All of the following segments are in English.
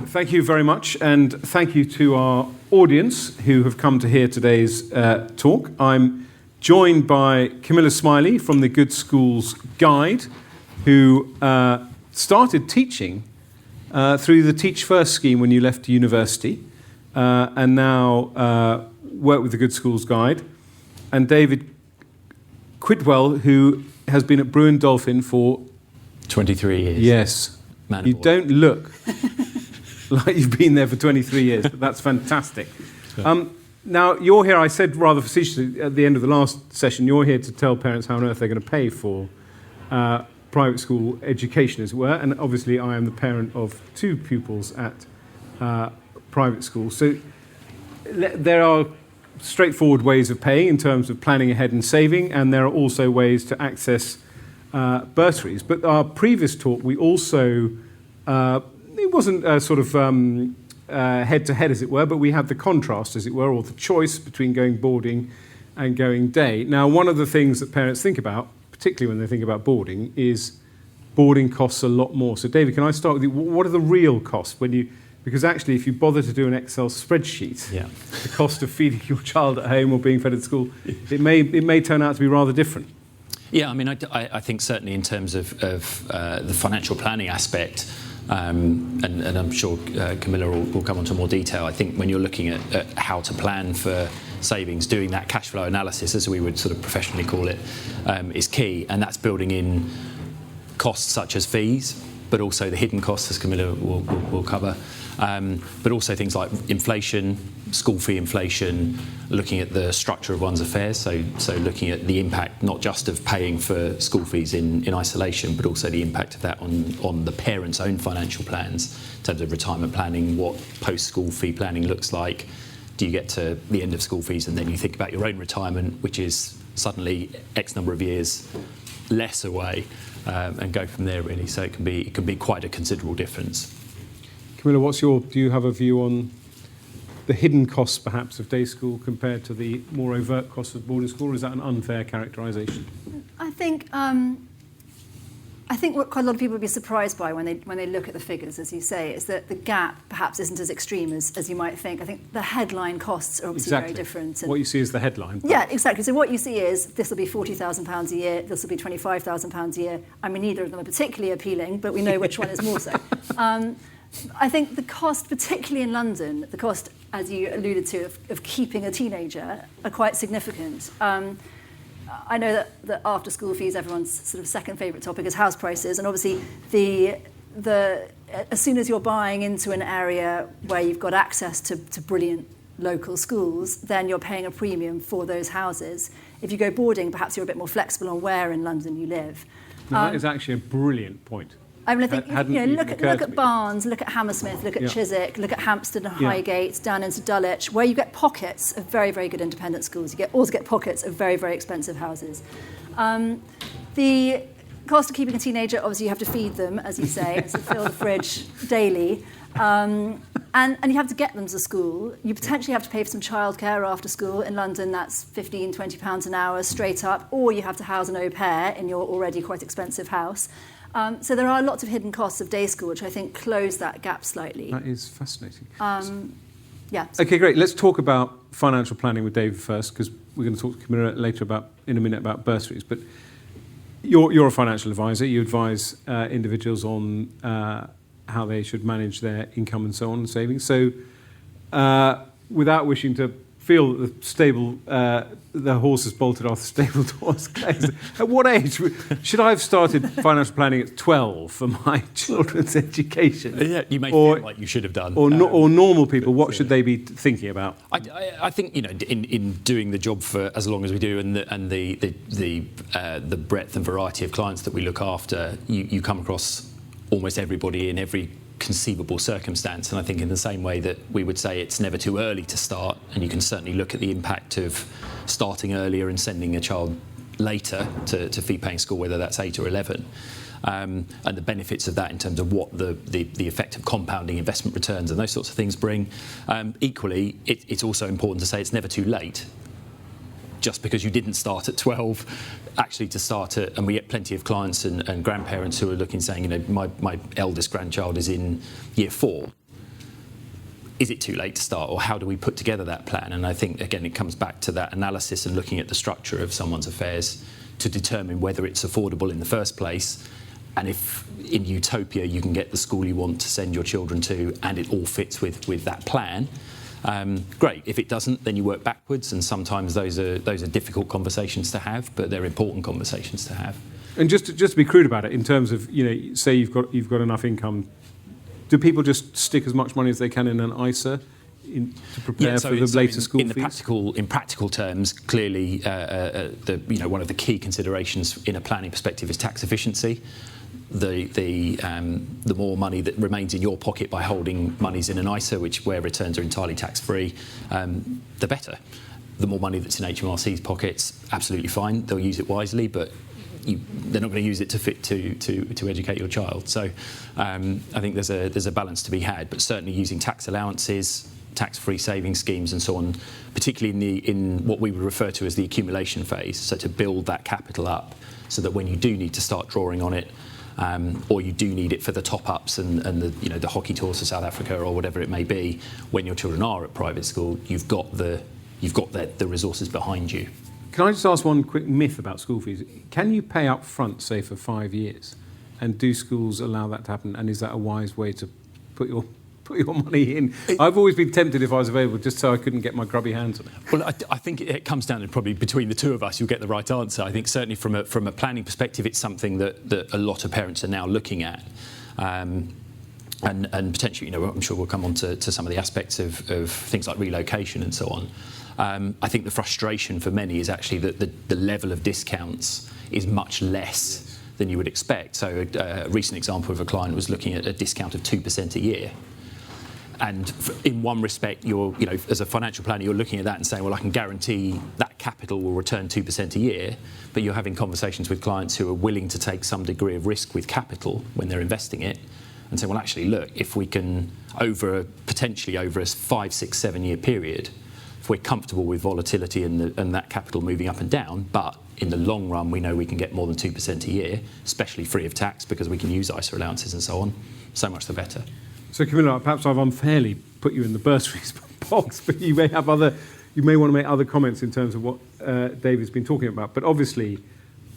thank you very much, and thank you to our audience who have come to hear today's talk. I'm joined by Camilla Smiley from the Good Schools Guide, who started teaching through the Teach First scheme when you left university, and now work with the Good Schools Guide, and David Quintrell, who has been at Brewin Dolphin for 23 years. Yes. Man you don't look like you've been there for 23 years, but that's fantastic. Now, you're here, I said rather facetiously at the end of the last session, you're here to tell parents how on earth they're going to pay for private school education, as it were, and obviously I am the parent of two pupils at private schools. So there are straightforward ways of paying in terms of planning ahead and saving, and there are also ways to access bursaries. But our previous talk, we also, it wasn't sort of head-to-head, as it were, but we had the contrast, as it were, or the choice between going boarding and going day. Now, one of the things that parents think about, particularly when they think about boarding, is boarding costs a lot more. So, David, can I start with you? What are the real costs when you... Because actually, if you bother to do an Excel spreadsheet, the cost of feeding your child at home or being fed at school, it may turn out to be rather different. Yeah, I mean, I think certainly in terms of the financial planning aspect, and I'm sure Camilla will come on to more detail, I think when you're looking at how to plan for savings, doing that cash flow analysis, as we would sort of professionally call it, is key. And that's building in costs such as fees, but also the hidden costs, as Camilla will cover. But also things like inflation, school fee inflation, looking at the structure of one's affairs, so looking at the impact not just of paying for school fees in isolation, but also the impact of that on the parents' own financial plans in terms of retirement planning, what post-school fee planning looks like. Do you get to the end of school fees and then you think about your own retirement, which is suddenly X number of years less away, and go from there, really. So it can be quite a considerable difference. Camilla, do you have a view on the hidden costs, perhaps, of day school compared to the more overt costs of boarding school, or is that an unfair characterisation? I think what quite a lot of people would be surprised by when they look at the figures, as you say, is that the gap perhaps isn't as extreme as you might think. I think the headline costs are obviously very different. What you see is the headline. Yeah, exactly. So what you see is this will be £40,000 a year, this will be £25,000 a year. I mean, neither of them are particularly appealing, but we know which one is more so. I think the cost, particularly in London, the cost, as you alluded to, of keeping a teenager are quite significant. I know that after school fees, everyone's sort of second favourite topic is house prices, and obviously as soon as you're buying into an area where you've got access to brilliant local schools, then you're paying a premium for those houses. If you go boarding, perhaps you're a bit more flexible on where in London you live. Now, that is actually a brilliant point. I mean, I think look at Barnes, look at Hammersmith, look at Chiswick, look at Hampstead and Highgate, down into Dulwich, where you get pockets of very, very good independent schools. You also get pockets of very, very expensive houses. The cost of keeping a teenager, obviously, you have to feed them, as you say, so fill the fridge daily, and you have to get them to school. You potentially have to pay for some childcare after school. In London, that's £15, £20 an hour straight up, or you have to house an au pair in your already quite expensive house. So there are lots of hidden costs of day school, which I think close that gap slightly. That is fascinating. Yeah. Okay, great. Let's talk about financial planning with David first, because we're going to talk to Camilla later in a minute about bursaries. But you're a financial advisor. You advise individuals on how they should manage their income and so on, and savings. So without wishing to feel that the horse has bolted off the stable doors. At what age should I have started financial planning at 12 for my children's education? Yeah, you may feel like you should have done. Or normal people, what should they be thinking about? I think in doing the job for as long as we do, and the breadth and variety of clients that we look after, you come across almost everybody in every conceivable circumstance, and I think in the same way that we would say it's never too early to start, and you can certainly look at the impact of starting earlier and sending a child later to fee-paying school, whether that's 8 or 11, and the benefits of that in terms of what the effect of compounding investment returns and those sorts of things bring. Equally, it's also important to say it's never too late. Just because you didn't start at 12, actually to start at, and we get plenty of clients and grandparents who are looking, saying, my eldest grandchild is in year 4. is it too late to start, or how do we put together that plan? And I think, again, it comes back to that analysis and looking at the structure of someone's affairs to determine whether it's affordable in the first place, and if in utopia you can get the school you want to send your children to and it all fits with that plan. Great. If it doesn't, then you work backwards, and sometimes those are difficult conversations to have, but they're important conversations to have. And just to be crude about it, in terms of, say you've got enough income, do people just stick as much money as they can in an ISA to prepare for the later school fees? In practical terms, clearly, one of the key considerations in a planning perspective is tax efficiency. The more money that remains in your pocket by holding monies in an ISA, where returns are entirely tax-free, the better. The more money that's in HMRC's pockets, absolutely fine. They'll use it wisely, but they're not going to use it to educate your child. So I think there's a balance to be had, but certainly using tax allowances, tax-free saving schemes and so on, particularly in what we would refer to as the accumulation phase, so to build that capital up so that when you do need to start drawing on it, or you do need it for the top-ups and the hockey tours to South Africa or whatever it may be, when your children are at private school, you've got the resources behind you. Can I just ask one quick myth about school fees? Can you pay up front, say, for 5 years? And do schools allow that to happen? And is that a wise way to put your money in? I've always been tempted, if I was available, just so I couldn't get my grubby hands on it. Well, I think it comes down to probably between the two of us, you'll get the right answer. I think certainly from a planning perspective, it's something that a lot of parents are now looking at. And potentially, I'm sure we'll come on to some of the aspects of things like relocation and so on. I think the frustration for many is actually that the level of discounts is much less than you would expect. So a recent example of a client was looking at a discount of 2% a year. And in one respect, as a financial planner, you're looking at that and saying, well, I can guarantee that capital will return 2% a year, but you're having conversations with clients who are willing to take some degree of risk with capital when they're investing it, and say, well, actually, look, if we can, potentially over a 5, 6, 7 year period, if we're comfortable with volatility and that capital moving up and down, but in the long run, we know we can get more than 2% a year, especially free of tax, because we can use ISA allowances and so on, so much the better. So, Camilla, perhaps I've unfairly put you in the bursaries box, but you may want to make other comments in terms of what David's been talking about. But obviously,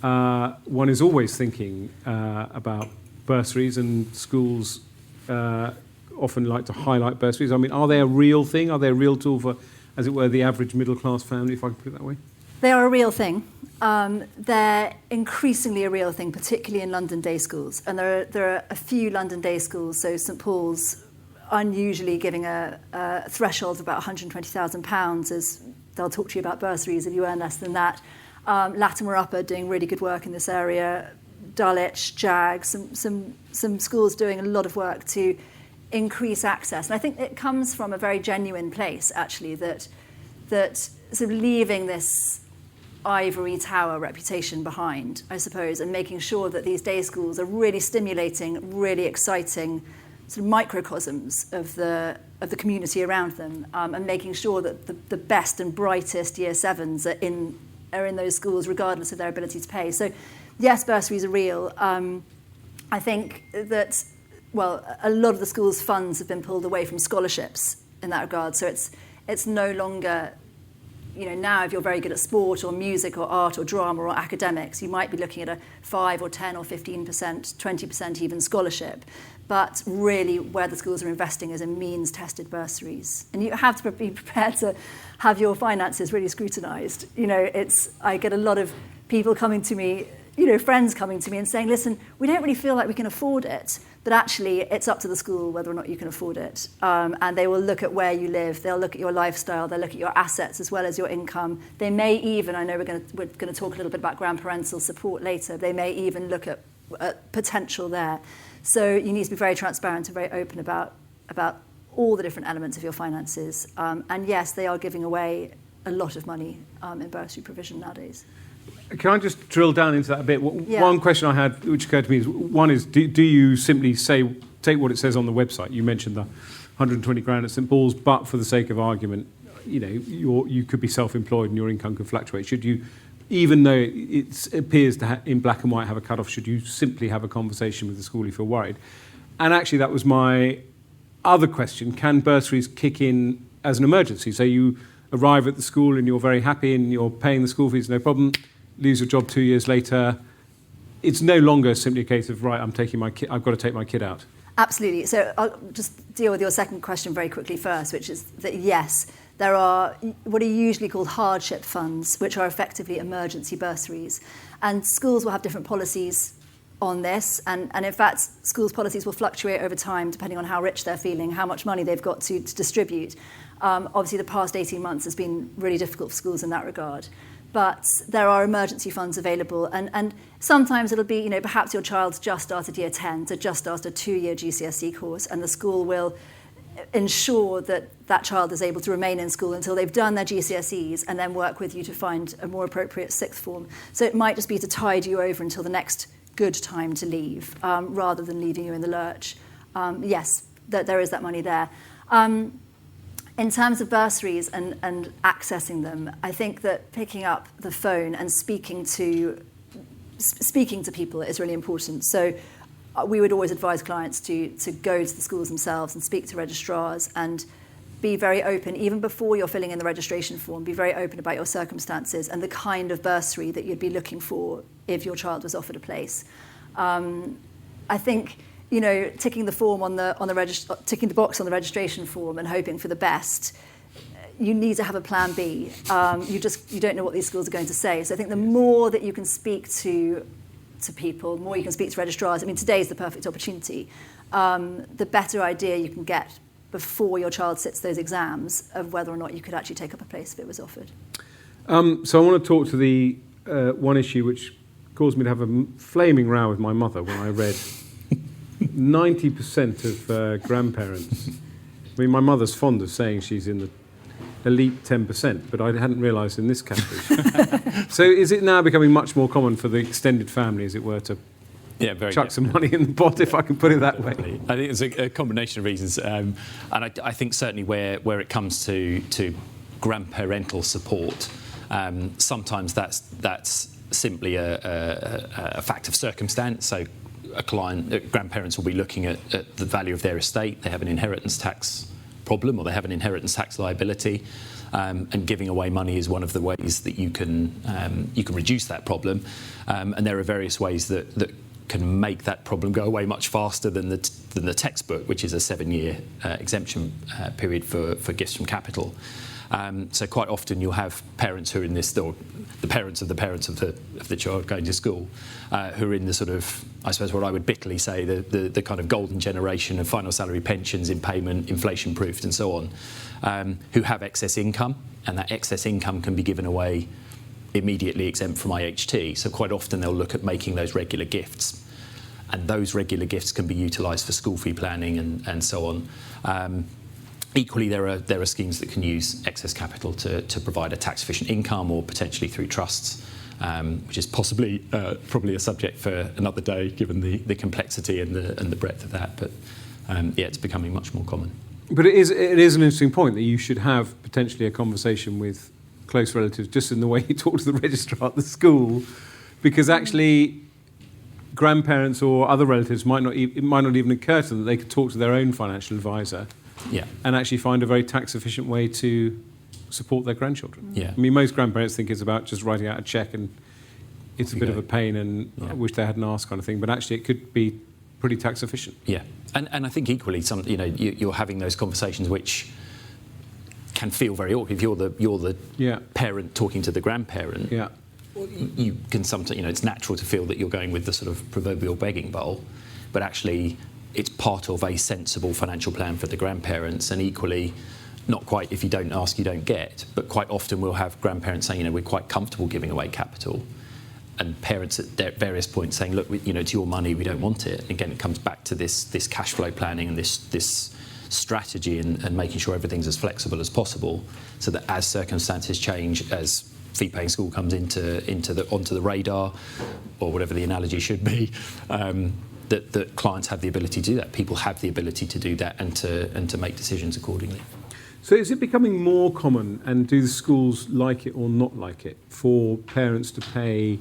one is always thinking about bursaries, and schools often like to highlight bursaries. I mean, are they a real thing? Are they a real tool for, as it were, the average middle-class family, if I can put it that way? They are a real thing. They're increasingly a real thing, particularly in London day schools. And there are a few London day schools, so St Paul's unusually giving a threshold of about £120,000, as they'll talk to you about bursaries if you earn less than that. Latimer Upper doing really good work in this area. Dulwich, Jag, some schools doing a lot of work to increase access. And I think it comes from a very genuine place, actually, that sort of leaving this ivory tower reputation behind, I suppose, and making sure that these day schools are really stimulating, really exciting sort of microcosms of the community around them, and making sure that the best and brightest year sevens are in those schools, regardless of their ability to pay. So, yes, bursaries are real. I think that, a lot of the schools' funds have been pulled away from scholarships in that regard. So it's no longer, now if you're very good at sport or music or art or drama or academics, you might be looking at a 5 or 10 or 15%, 20% even scholarship. But really where the schools are investing is in means-tested bursaries. And you have to be prepared to have your finances really scrutinised. I get a lot of people coming to me, friends coming to me and saying, listen, we don't really feel like we can afford it, but actually it's up to the school whether or not you can afford it. And they will look at where you live, they'll look at your lifestyle, they'll look at your assets as well as your income. They may even, I know we're going to talk a little bit about grandparental support later, they may even look at potential there. So you need to be very transparent and very open about all the different elements of your finances. And yes, they are giving away a lot of money in bursary provision nowadays. Can I just drill down into that a bit? One question I had, which occurred to me, is do you simply take what it says on the website? You mentioned the 120 grand at St Paul's, but for the sake of argument, you could be self-employed and your income could fluctuate. Should you, even though it appears to in black and white have a cut-off, should you simply have a conversation with the school if you're worried? And actually, that was my other question, can bursaries kick in as an emergency? So you arrive at the school and you're very happy and you're paying the school fees, no problem, lose your job 2 years later. It's no longer simply a case of, right, I've got to take my kid out. Absolutely. So I'll just deal with your second question very quickly first, which is that yes, there are what are usually called hardship funds, which are effectively emergency bursaries. And schools will have different policies on this. And in fact, schools' policies will fluctuate over time depending on how rich they're feeling, how much money they've got to distribute. Obviously, the past 18 months has been really difficult for schools in that regard. But there are emergency funds available. And sometimes it'll be, perhaps your child's just started year 10, so just started a 2-year GCSE course, and the school will ensure that that child is able to remain in school until they've done their GCSEs and then work with you to find a more appropriate sixth form. So it might just be to tide you over until the next good time to leave, rather than leaving you in the lurch. Yes, there is that money there. In terms of bursaries and accessing them, I think that picking up the phone and speaking to people is really important. So we would always advise clients to go to the schools themselves and speak to registrars and be very open, even before you're filling in the registration form, be very open about your circumstances and the kind of bursary that you'd be looking for if your child was offered a place. I think, ticking the box on the registration form and hoping for the best, you need to have a plan B. You don't know what these schools are going to say. So I think the more that you can speak to people, the more you can speak to registrars. I mean, today is the perfect opportunity. The better idea you can get before your child sits those exams of whether or not you could actually take up a place if it was offered. So I want to talk to the one issue which caused me to have a flaming row with my mother when I read 90% of grandparents. I mean, my mother's fond of saying she's in the elite 10%, but I hadn't realised in this category. So is it now becoming much more common for the extended family, as it were, to chuck some money in the pot, if I can put it that way? I think it's a combination of reasons. And I think certainly where it comes to grandparental support, sometimes that's simply a fact of circumstance. So grandparents will be looking at the value of their estate. They have an inheritance tax problem, or they have an inheritance tax liability, and giving away money is one of the ways that you can reduce that problem. And there are various ways that can make that problem go away much faster than the textbook, which is a 7-year exemption period for gifts from capital. So quite often you'll have parents who are in this, or the parents of the child going to school, who are in the sort of, I suppose what I would bitterly say, the kind of golden generation of final salary pensions in payment, inflation proofed and so on, who have excess income, and that excess income can be given away immediately exempt from IHT. So quite often they'll look at making those regular gifts, and those regular gifts can be utilised for school fee planning and so on. Equally, there are schemes that can use excess capital to provide a tax-efficient income, or potentially through trusts, which is probably a subject for another day, given the complexity and the breadth of that. But it's becoming much more common. But it is an interesting point that you should have potentially a conversation with close relatives, just in the way you talk to the registrar at the school, because actually grandparents or other relatives it might not even occur to them that they could talk to their own financial advisor. Yeah. And actually find a very tax-efficient way to support their grandchildren. Yeah. I mean, most grandparents think it's about just writing out a cheque, and it's a bit of a pain, and I wish they hadn't asked, kind of thing. But actually, it could be pretty tax-efficient. Yeah, and I think equally, you're having those conversations which can feel very awkward. If you're the parent talking to the grandparent, you can sometimes, it's natural to feel that you're going with the sort of proverbial begging bowl, but actually, it's part of a sensible financial plan for the grandparents. And equally, not quite, if you don't ask, you don't get, but quite often we'll have grandparents saying, we're quite comfortable giving away capital, and parents at various points saying, look, it's your money, we don't want it. And again, it comes back to this cash flow planning and this strategy and making sure everything's as flexible as possible, so that as circumstances change, as fee-paying school comes onto the radar, or whatever the analogy should be, that clients have the ability to do that. People have the ability to do that and to make decisions accordingly. So is it becoming more common, and do the schools like it or not like it, for parents to pay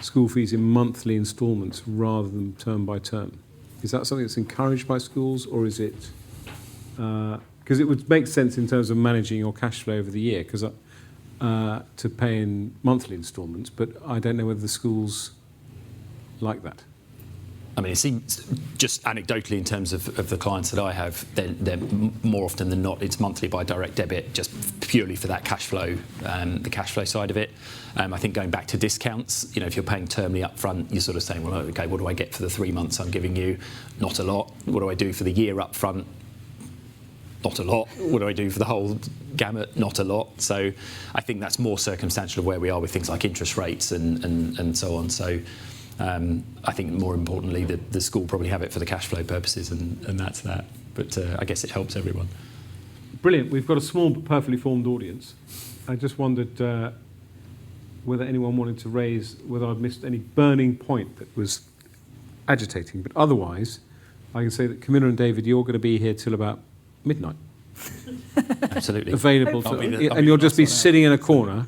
school fees in monthly instalments rather than term by term? Is that something that's encouraged by schools, or is it Because it would make sense in terms of managing your cash flow over the year, because to pay in monthly instalments, but I don't know whether the schools like that. I mean, it seems just anecdotally in terms of the clients that I have, they're more often than not, it's monthly by direct debit, just purely for that cash flow, the cash flow side of it. I think going back to discounts, if you're paying termly up front, you're sort of saying, well, okay, what do I get for the 3 months I'm giving you? Not a lot. What do I do for the year up front? Not a lot. What do I do for the whole gamut? Not a lot. So I think that's more circumstantial of where we are with things like interest rates and so on. So I think more importantly, the school probably have it for the cash flow purposes, and that's that. But I guess it helps everyone. Brilliant. We've got a small but perfectly formed audience. I just wondered whether anyone wanted to raise, whether I'd missed any burning point that was agitating. But otherwise, I can say that Camilla and David, you're going to be here till about midnight. Absolutely. Available to, and you'll just be sitting in a corner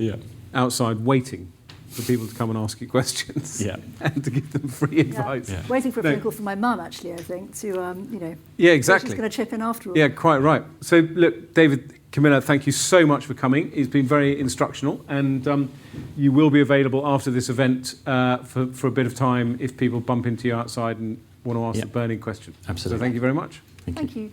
outside waiting for people to come and ask you questions and to give them free advice. Yeah. Waiting for a phone call from my mum, actually, I think, to, Yeah, exactly. she's going to chip in after all. Yeah, quite right. So, look, David, Camilla, thank you so much for coming. It's been very instructional, and you will be available after this event for a bit of time if people bump into you outside and want to ask a burning question. Absolutely. So thank you very much. Thank you.